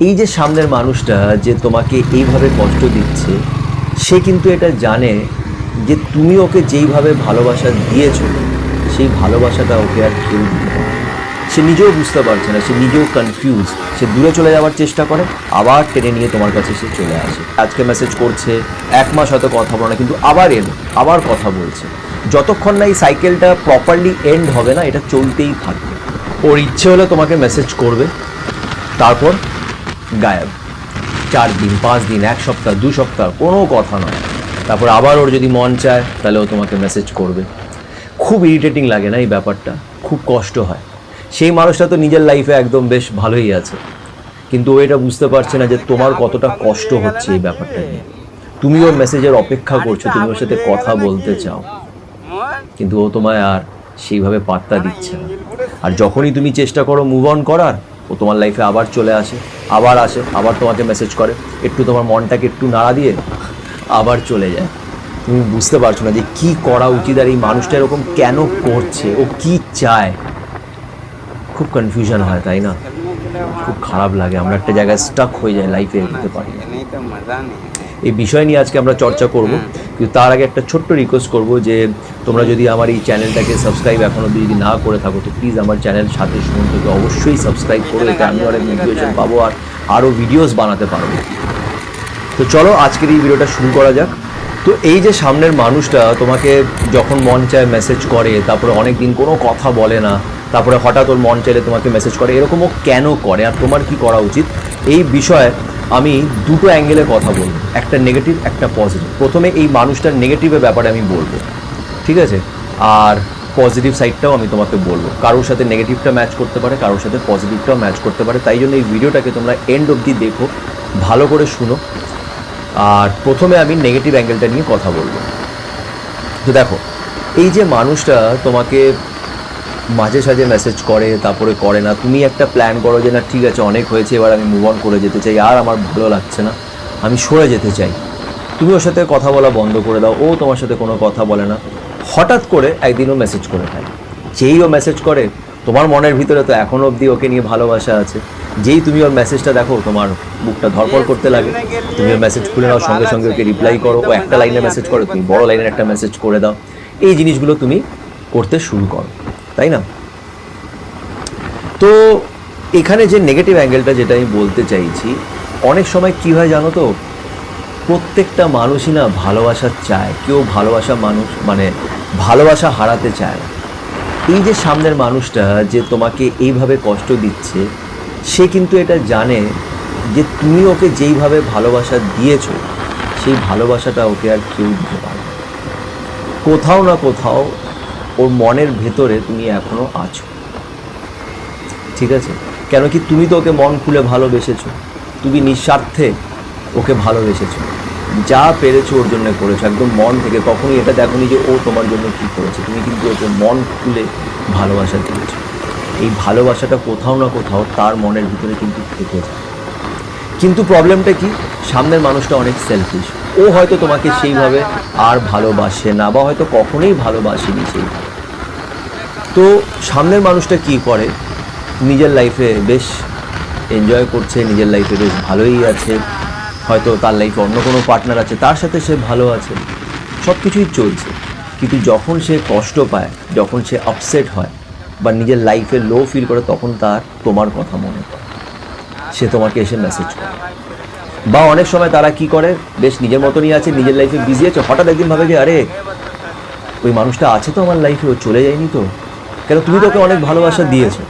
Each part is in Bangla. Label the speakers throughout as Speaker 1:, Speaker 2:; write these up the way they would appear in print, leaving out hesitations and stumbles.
Speaker 1: এই যে সামনের মানুষটা যে তোমাকে এইভাবে কষ্ট দিচ্ছে, সে কিন্তু এটা জানে যে তুমি ওকে যেইভাবে ভালোবাসা দিয়েছো সেই ভালোবাসাটা ওকে আর কেউ দিতে পারে না। সে নিজেও বুঝতে পারছে না, সে নিজেও কনফিউজ। সে দূরে চলে যাওয়ার চেষ্টা করে, আবার টেনে নিয়ে তোমার কাছে সে চলে আসে। আজকে মেসেজ করছে, 1 মাস হয়তো কথা বলে না, কিন্তু আবার এলো, আবার কথা বলছে। যতক্ষণ না এই সাইকেলটা প্রপারলি এন্ড হবে না, এটা চলতেই থাকবে। ওর ইচ্ছে হলে তোমাকে মেসেজ করবে, তারপর গায়েব। 4 দিন, 5 দিন, 1 সপ্তাহ, 2 সপ্তাহ, কোনো কথা নয়। তারপর আবার ওর যদি মন চায় তাহলে ও তোমাকে মেসেজ করবে। খুব ইরিটেটিং লাগে না এই ব্যাপারটা? খুব কষ্ট হয়। সেই মানুষটা তো নিজের লাইফে একদম বেশ ভালোই আছে, কিন্তু ও এটা বুঝতে পারছে না যে তোমার কতটা কষ্ট হচ্ছে এই ব্যাপারটা নিয়ে। তুমি ওর মেসেজের অপেক্ষা করছো, তুমি ওর সাথে কথা বলতে চাও, কিন্তু ও তোমায় আর সেইভাবে পাত্তা দিচ্ছে না। আর যখনই তুমি চেষ্টা করো মুভ অন করার, ও তোমার লাইফে আবার চলে আসে, আবার তোমাকে মেসেজ করে, একটু তোমার মনটাকে একটু নাড়া দিয়ে আবার চলে যায়। তুমি বুঝতে পারছো না যে কি করা উচিত, আর এই মানুষটা এরকম কেন করছে, ও কি চায়। খুব কনফিউশন হয়, তাই না? খুব খারাপ লাগে, আমরা একটা জায়গায় স্টাক হয়ে যায়, লাইফে এগোতে পারি না। এই বিষয় নিয়ে আজকে আমরা চর্চা করব, কিন্তু তার আগে একটা ছোট্ট রিকোয়েস্ট করব যে তোমরা যদি আমার এই চ্যানেলটাকে সাবস্ক্রাইব এখনও যদি না করে থাকো, তো প্লিজ আমার চ্যানেল সাথে সুমন্তকে অবশ্যই সাবস্ক্রাইব করো, এতে আমি অনেক মোটিভেশন পাবো আর আরও ভিডিওস বানাতে পারবো। তো চলো আজকের এই ভিডিওটা শুরু করা যাক। তো এই যে সামনের মানুষটা তোমাকে যখন মন চায় মেসেজ করে, তারপরে অনেক দিন কোনো কথা বলে না, তারপরে হঠাৎ ওর মন চাইলে তোমাকে মেসেজ করে, এরকম ও কেন করে আর তোমার কি করা উচিত, এই বিষয়ে আমি দুটো অ্যাঙ্গেলে কথা বলবো, একটা নেগেটিভ একটা পজিটিভ। প্রথমে এই মানুষটার নেগেটিভের ব্যাপারে আমি বলবো, ঠিক আছে? আর পজিটিভ সাইডটাও আমি তোমাকে বলবো। কারোর সাথে নেগেটিভটা ম্যাচ করতে পারে, কারোর সাথে পজিটিভটাও ম্যাচ করতে পারে, তাই জন্য এই ভিডিওটাকে তোমরা এন্ড অবধি দেখো, ভালো করে শুনো। আর প্রথমে আমি নেগেটিভ অ্যাঙ্গেলটা নিয়ে কথা বলবো। তো দেখো, এই যে মানুষটা তোমাকে মাঝে সাঝে মেসেজ করে, তারপরে করে না, তুমি একটা প্ল্যান করো যে না ঠিক আছে অনেক হয়েছে, এবার আমি মুভ অন করে যেতে চাই, আর আমার ভালো লাগছে না, আমি সরে যেতে চাই। তুমি ওর সাথে কথা বলা বন্ধ করে দাও, ও তোমার সাথে কোনো কথা বলে না। হঠাৎ করে একদিনও মেসেজ করে ফেলে। যেই ও মেসেজ করে, তোমার মনের ভিতরে তো এখনও অবধি ওকে নিয়ে ভালোবাসা আছে। যেই তুমি ওর মেসেজটা দেখো, তোমার বুকটা ধরপড় করতে লাগে। তুমি ওর মেসেজ খুলে নাও, সঙ্গে সঙ্গে ওকে রিপ্লাই করো। ও একটা লাইনে মেসেজ করে, তুমি বড় লাইনের একটা মেসেজ করে দাও। এই জিনিসগুলো তুমি করতে শুরু করো, তাই না? তো এখানে যে নেগেটিভ অ্যাঙ্গেলটা যেটা আমি বলতে চাইছি, অনেক সময় কী হয় জানো তো, প্রত্যেকটা মানুষই না ভালোবাসা চায়, কেউ ভালোবাসা মানুষ মানে ভালোবাসা হারাতে চায় না। এই যে সামনের মানুষটা যে তোমাকে এইভাবে কষ্ট দিচ্ছে, সে কিন্তু এটা জানে যে তুমি ওকে যেইভাবে ভালোবাসা দিয়েছো সেই ভালোবাসাটা ওকে আর কেউ দিতে পারে না। কোথাও না কোথাও ওর মনের ভেতরে তুমি এখনো আছো, ঠিক আছে? কেন কি, তুমি তো ওকে মন খুলে ভালোবেসেছো, তুমি নিঃস্বার্থে ওকে ভালোবেসেছো, যা পেরেছো ওর জন্য করেছো একদম মন থেকে। কখনোই এটা দেখোনি যে ও তোমার জন্য কী করেছে, তুমি কিন্তু ওকে মন খুলে ভালোবাসা দিয়েছো। এই ভালোবাসাটা কোথাও না কোথাও তার মনের ভিতরে কিন্তু থেকে যায়। কিন্তু প্রবলেমটা কি, সামনের মানুষটা অনেক সেলফিশ। ও হয়তো তোমাকে সেইভাবে আর ভালোবাসে না, বা হয়তো কখনোই ভালোবাসেনি সেইভাবে। তো সামনের মানুষটা কি করে, নিজের লাইফে বেশ এনজয় করছে, নিজের লাইফে বেশ ভালোই আছে, হয়তো তার লাইফে অন্য কোনো পার্টনার আছে, তার সাথে সে ভালো আছে, সব কিছুই চলছে। কিন্তু যখন সে কষ্ট পায়, যখন সে আপসেট হয় বা নিজের লাইফে লো ফিল করে, তখন তার তোমার কথা মনে পড়ে, সে তোমাকে এসে মেসেজ করে। বা অনেক সময় তারা কি করে, বেশ নিজের মতনই আছে, নিজের লাইফে বিজি আছে, হঠাৎ একদিন ভাবে যে আরে ওই মানুষটা আছে তো আমার লাইফে, ও চলে যায়নি তো। কেন, তুমি তো ওকে অনেক ভালোবাসা দিয়েছো,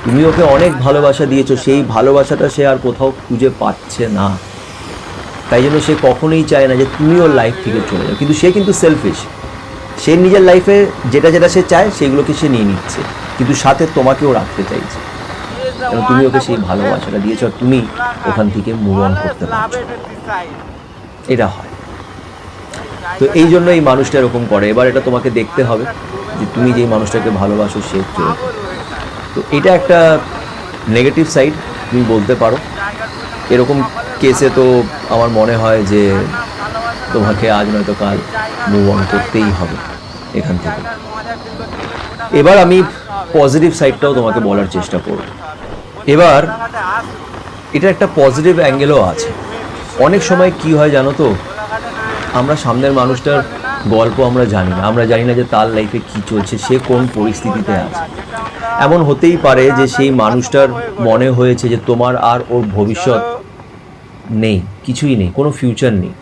Speaker 1: তুমি ওকে অনেক ভালোবাসা দিয়েছো, সেই ভালোবাসাটা সে আর কোথাও খুঁজে পাচ্ছে না। তাই জন্য সে কখনোই চায় না যে তুমি ওর লাইফ থেকে চলে যাও। কিন্তু সে কিন্তু সেলফিশ, সে নিজের লাইফে যেটা যেটা সে চায় সেগুলোকে সে নিয়ে নিচ্ছে, কিন্তু সাথে তোমাকেও রাখতে চাইছে। কারণ তুমি ওকে সেই ভালোবাসাটা দিয়েছো, আর তুমি ওখান থেকে মুভ অন করতে পারছো। এটা হয়। তো এই জন্য এই মানুষটা এরকম করে। এবার এটা তোমাকে দেখতে হবে যে তুমি যেই মানুষটাকে ভালোবাসো সে কেউ। তো এটা একটা নেগেটিভ সাইড তুমি বলতে পারো। এরকম কেসে তো আমার মনে হয় যে তোমাকে আজ নয়তো কাল মুভ অন করতেই হবে এখান থেকে। এবার আমি পজিটিভ সাইডটাও তোমাকে বলার চেষ্টা করব। এবার এটা একটা পজিটিভ অ্যাঙ্গেলও আছে। অনেক সময় কি হয় জানো তো, আমরা সামনের মানুষটার গল্প আমরা জানি না, আমরা জানি না যে তার লাইফে কি চলছে, সে কোন পরিস্থিতিতে আছে। এমন হতেই পারে যে সেই মানুষটার মনে হয়েছে যে তোমার আর ওর ভবিষ্যৎ নেই, কিছুই নেই, কোনো ফিউচার নেই।